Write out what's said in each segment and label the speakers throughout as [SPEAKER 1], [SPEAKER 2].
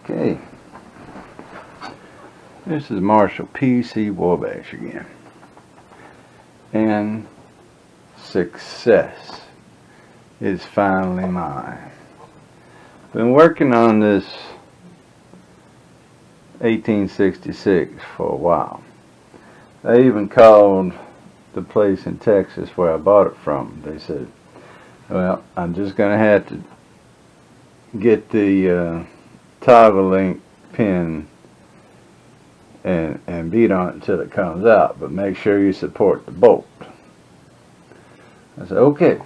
[SPEAKER 1] Okay, this is Marshall PC Wabash again, and success is finally mine. Been working on this 1866 for a while. I even called the place in Texas where I bought it from. They said, well, I'm just going to have to get the toggle link pin and beat on it until it comes out, but make sure you support the bolt. I said, okay.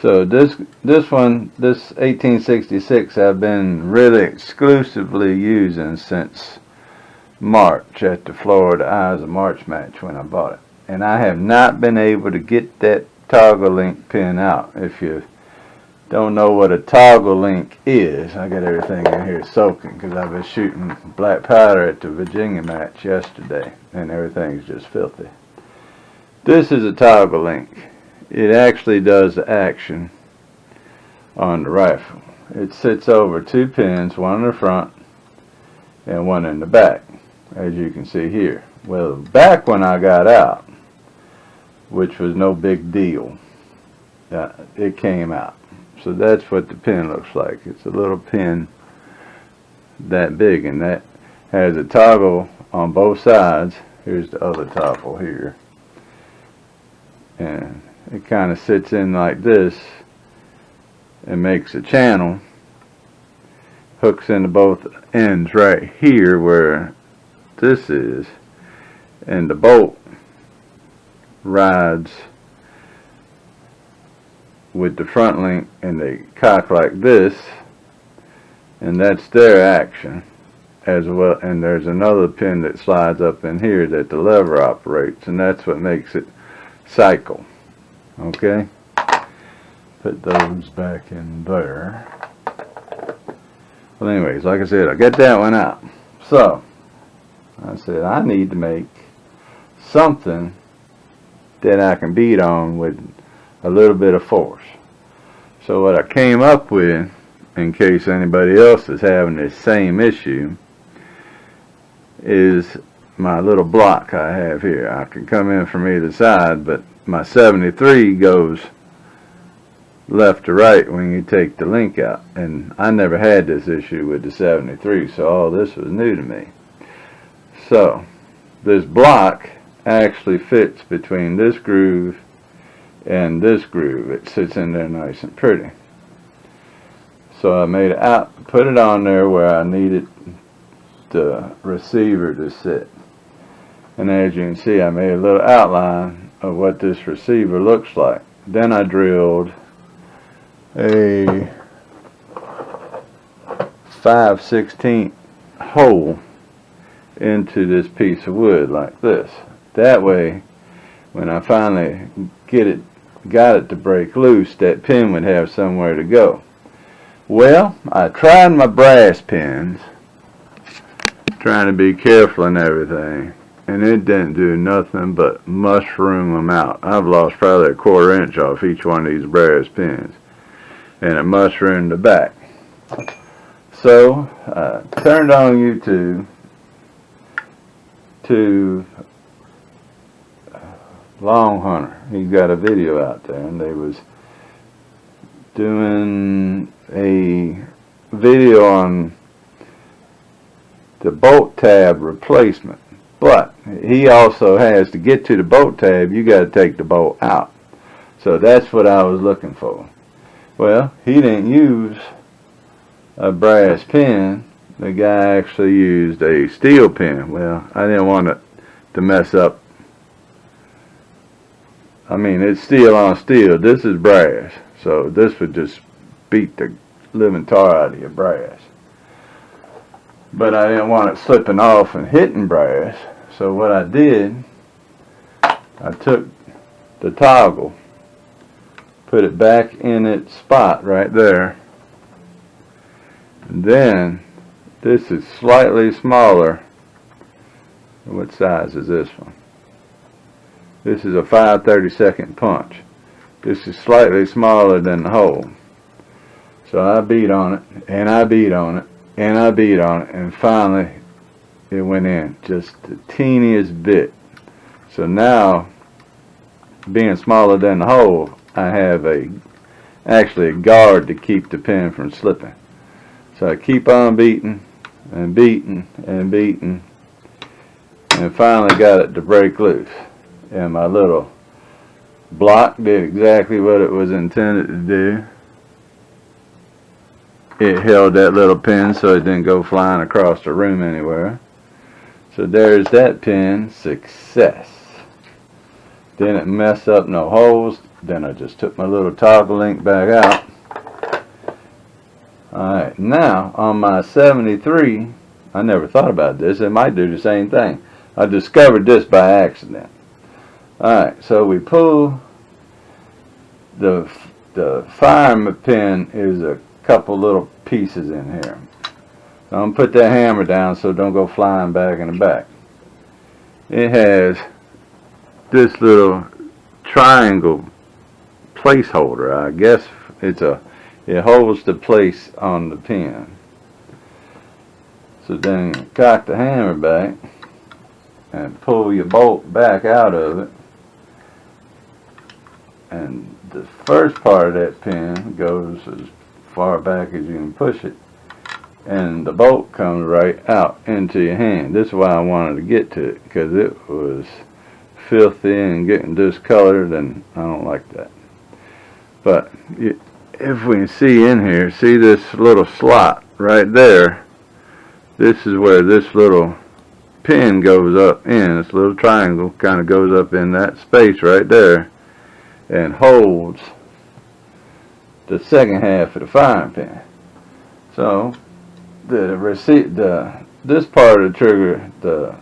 [SPEAKER 1] So this 1866 I've been really exclusively using since March at the Florida Eyes of March match when I bought it, and I have not been able to get that toggle link pin out. If you don't know what a toggle link is, I got everything in here soaking because I was shooting black powder at the Virginia match yesterday and everything's just filthy. This is a toggle link. It actually does the action on the rifle. It sits over two pins, one in the front and one in the back, as you can see here. Well, the back one I got out, which was no big deal. It came out. So that's what the pin looks like. It's a little pin that big, and that has a toggle on both sides. Here's the other toggle here. And it kind of sits in like this and makes a channel. Hooks into both ends right here where this is, and the bolt rides with the front link, and they cock like this, and that's their action as well. And there's another pin that slides up in here that the lever operates, and that's what makes it cycle. Okay, put those back in there. Well, anyways, like I said, I got that one out. So I said I need to make something that I can beat on with a little bit of force. So what I came up with, in case anybody else is having this same issue, is my little block I have here. I can come in from either side, but my 73 goes left to right when you take the link out, and I never had this issue with the 73, so all this was new to me. So this block actually fits between this groove and this groove. It sits in there nice and pretty. So I made it out, put it on there where I needed the receiver to sit. And as you can see, I made a little outline of what this receiver looks like. Then I drilled a 5/16 hole into this piece of wood like this. That way, when I finally got it to break loose, that pin would have somewhere to go. Well, I tried my brass pins, trying to be careful and everything, and it didn't do nothing but mushroom them out. I've lost probably a 1/4 inch off each one of these brass pins, and it mushroomed the back. So I turned on YouTube to Long Hunter. He's got a video out there, and they was doing a video on the bolt tab replacement, but he also has, to get to the bolt tab, you got to take the bolt out. So that's what I was looking for. Well, he didn't use a brass pin. The guy actually used a steel pin. Well, I didn't want it to mess up. I mean, it's steel on steel. This is brass, so this would just beat the living tar out of your brass. But I didn't want it slipping off and hitting brass, so what I did, I took the toggle, put it back in its spot right there, and then this is slightly smaller. What size is this one? This is a 5/32 punch. This is slightly smaller than the hole. So I beat on it, and I beat on it, and I beat on it, and finally it went in just the teeniest bit. So now, being smaller than the hole, I have actually a guard to keep the pin from slipping. So I keep on beating and beating and beating, and finally got it to break loose. And my little block did exactly what it was intended to do. It held that little pin so it didn't go flying across the room anywhere. So there's that pin, success. Didn't mess up no holes. Then I just took my little toggle link back out. Alright, now on my 73, I never thought about this. It might do the same thing. I discovered this by accident. Alright, so we pull the fireman pin is a couple little pieces in here. So I'm going to put that hammer down so it don't go flying back in the back. It has this little triangle placeholder. I guess it holds the place on the pin. So then you cock the hammer back and pull your bolt back out of it. And the first part of that pin goes as far back as you can push it, and the bolt comes right out into your hand. This is why I wanted to get to it, because it was filthy and getting discolored, and I don't like that. But if we can see in here, see this little slot right there? This is where this little pin goes up in. This little triangle kind of goes up in that space right there and holds the second half of the firing pin. So this part of the trigger, the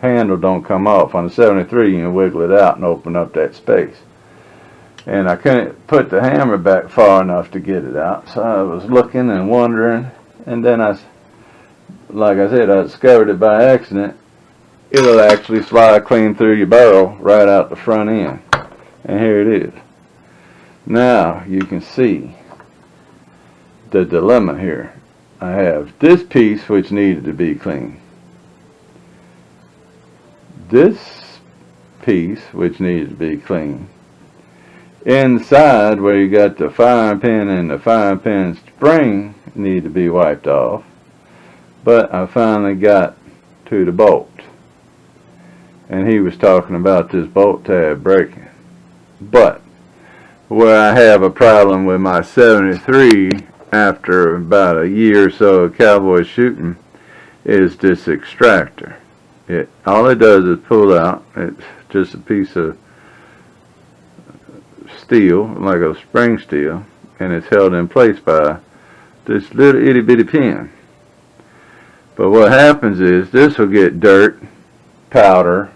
[SPEAKER 1] handle don't come off. On the 73 you can wiggle it out and open up that space. And I couldn't put the hammer back far enough to get it out, so I was looking and wondering, and then like I said, I discovered it by accident. It'll actually slide clean through your barrel right out the front end. And here it is. Now you can see the dilemma here. I have this piece which needed to be clean. This piece which needed to be clean. Inside where you got the firing pin and the firing pin spring need to be wiped off. But I finally got to the bolt. And he was talking about this bolt tab breaking. But where I have a problem with my 73 after about a year or so of cowboy shooting is this extractor. All it does is pull out. It's just a piece of steel, like a spring steel, and it's held in place by this little itty bitty pin. But what happens is this will get dirt, powder,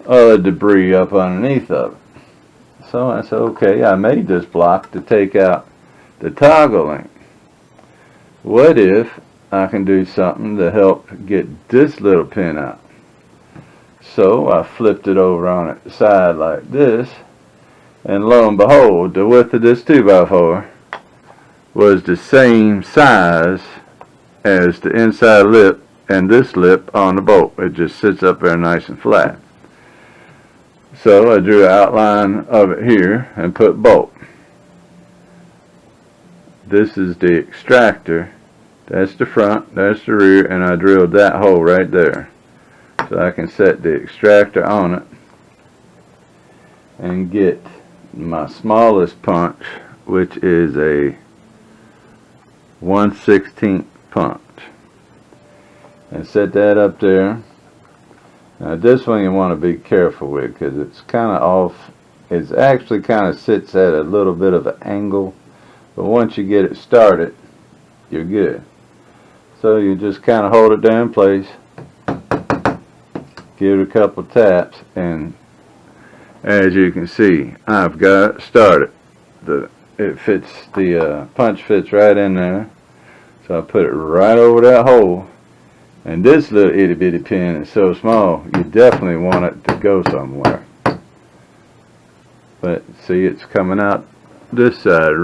[SPEAKER 1] other debris up underneath of it. So I said, okay, I made this block to take out the toggle link. What if I can do something to help get this little pin out? So I flipped it over on its side like this, and lo and behold, the width of this 2x4 was the same size as the inside lip and this lip on the bolt. It just sits up there nice and flat. So I drew an outline of it here and put bolt. This is the extractor. That's the front, that's the rear, and I drilled that hole right there. So I can set the extractor on it and get my smallest punch, which is a 1/16 punch. And set that up there. Now this one you want to be careful with because it's kind of off. It actually kind of sits at a little bit of an angle, but once you get it started, you're good. So you just kind of hold it there in place, give it a couple taps, and as you can see, I've got it started. It fits, the punch fits right in there. So I put it right over that hole. And this little itty bitty pin is so small, you definitely want it to go somewhere. But see, it's coming out this side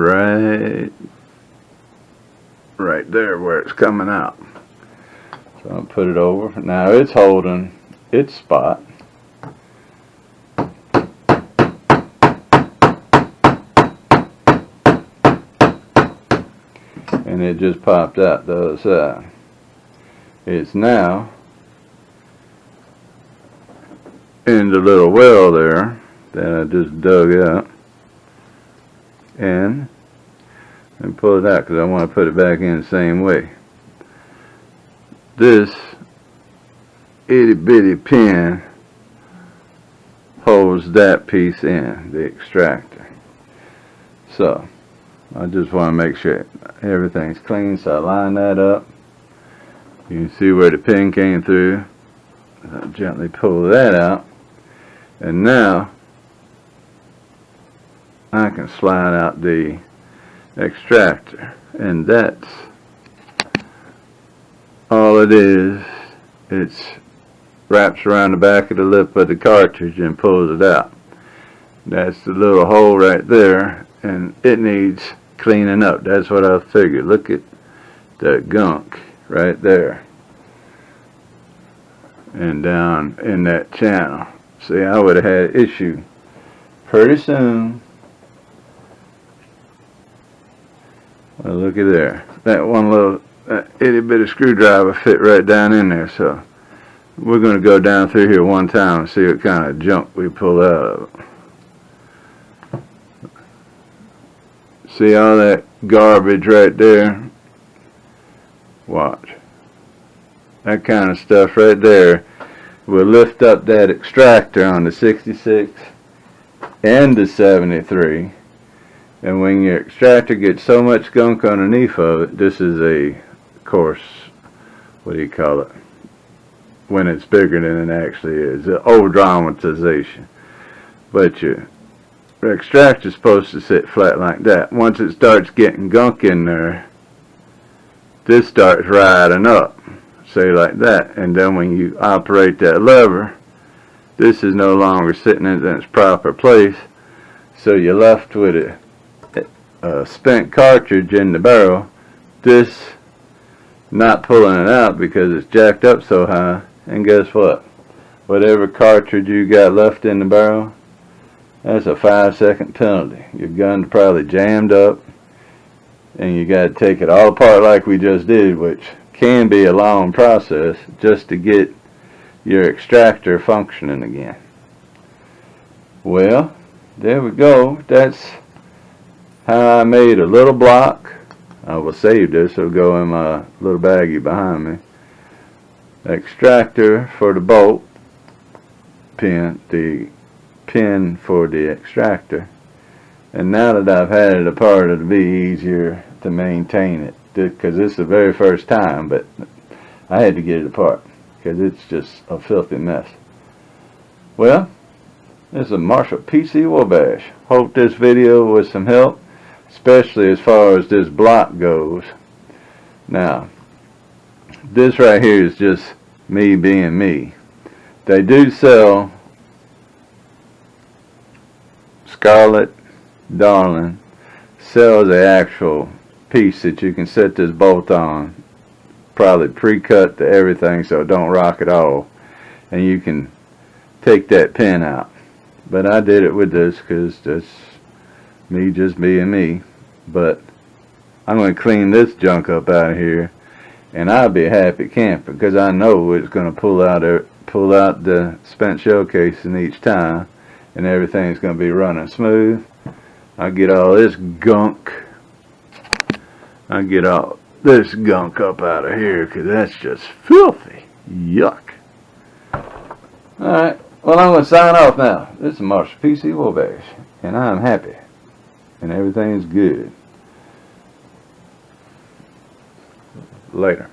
[SPEAKER 1] right there where it's coming out. So I'll put it over. Now it's holding its spot. And it just popped out the other side. It's now in the little well there that I just dug up, and pull it out because I want to put it back in the same way. This itty bitty pin holds that piece in, the extractor. So I just want to make sure everything's clean, so I line that up. You can see where the pin came through. I'll gently pull that out, and now I can slide out the extractor, and that's all it is. It wraps around the back of the lip of the cartridge and pulls it out. That's the little hole right there, and it needs cleaning up. That's what I figured. Look at that gunk right there and down in that channel. See, I would have had an issue pretty soon. Well, look at there. That one little itty bitty screwdriver fit right down in there. So we're going to go down through here one time and see what kind of junk we pull out of it. See all that garbage right there? Watch. That kind of stuff right there will lift up that extractor on the 66 and the 73. And when your extractor gets so much gunk underneath of it, this is a, of course, what do you call it? When it's bigger than it actually is. Over dramatization. But your extractor is supposed to sit flat like that. Once it starts getting gunk in there, this starts riding up, say like that. And then when you operate that lever, this is no longer sitting in its proper place. So you're left with a spent cartridge in the barrel. This not pulling it out because it's jacked up so high. And guess what? Whatever cartridge you got left in the barrel, that's a 5-second penalty. Your gun's probably jammed up, and you got to take it all apart like we just did, which can be a long process just to get your extractor functioning again. Well, there we go. That's how I made a little block. I will save this. It'll go in my little baggie behind me. Extractor for the bolt pin, the pin for the extractor. And now that I've had it apart, it'll be easier to maintain it, because this is the very first time, but I had to get it apart because it's just a filthy mess. Well, this is a Marshall PC Wabash. Hope this video was some help, especially as far as this block goes. Now, this right here is just me being me. They do sell Scarlet Darling sells the actual piece that you can set this bolt on, probably pre-cut to everything so it don't rock at all, and you can take that pin out. But I did it with this because that's me just being me. But I'm going to clean this junk up out of here, and I'll be a happy camper because I know it's going to pull out the spent shell casing each time, and everything's going to be running smooth. I get all this gunk. I get all this gunk up out of here because that's just filthy. Yuck. Alright, well, I'm going to sign off now. This is Marshall PC Wabash, and I'm happy, and everything's good. Later.